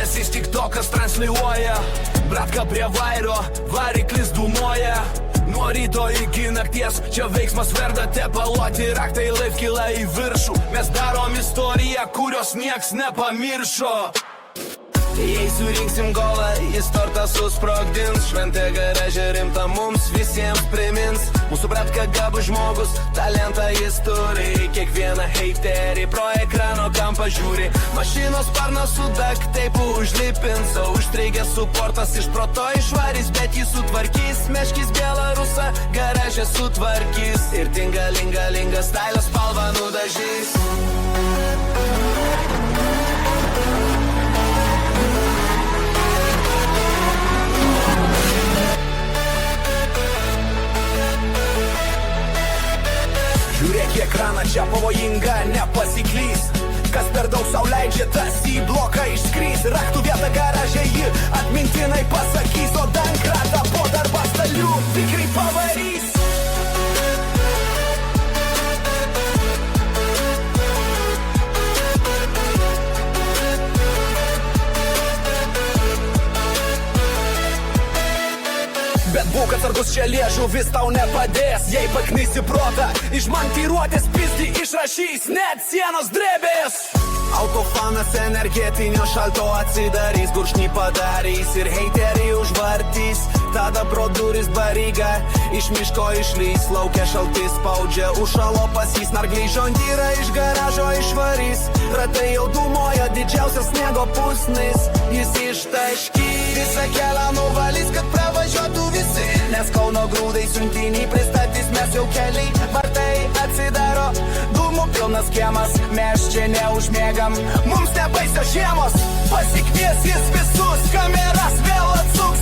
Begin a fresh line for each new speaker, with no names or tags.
Debesys tiktokas transliuoja, bratka prie vairo, variklis dūmoja. Nuo ryto iki nakties, čia veiksmas verda, tepaloti raktai laip kyla į viršų. Mes darom istoriją, kurios nieks nepamiršo. Jei surinksim golą, jis tortą susprogdins. Šventė garaže rimta mums visiems primins. Mūsų bratka gabus žmogus, talentą jis turi. Kiekvieną heiterį pro ekrano kampą žiūri. Mašinos sparną su duct teipu užlipins, o užstreigęs suportas iš proto išvarys, bet jis sutvarkys. Meškis Belarusą garaže sutvarkys ir tingalinga stylą spalvą nudažys. Žiūrėk į ekraną, čia pavojinga, nepasiklys. Kas per daug sau leidžia, tas į bloką išskrys. Raktų vietą garaže jį atmintinai pasakys, o dankratą po darbą stalių tikrai pavarys. Bet būk atsargus, čia liežuvis tau nepadės. Jei paknysi protą, iš mankiruotės pizdi išrašys, net sienos drebės. Autofanas energetinio šalto atsidarys, gurkšnį padarys ir heiterį užvartys. Tada pro duris baryga, iš miško išlys, laukia šaltis spaudžia, užšalo pasys, nargliai žondyra iš garažo išvarys. Ratai jau dūmoja, didžiausias sniego pusnis, jis ištaškys. Visą kelią nuvalys, kad pravažiuotų visi, nes Kauno grūdai siuntinį pristatys, mes jau keliai vartai atsidaro. Dūmų pilnas kiemas, mes čia neužmiegam, mums nebaisios žiemos, pasikvies jis visus, kameras vėl atsuks.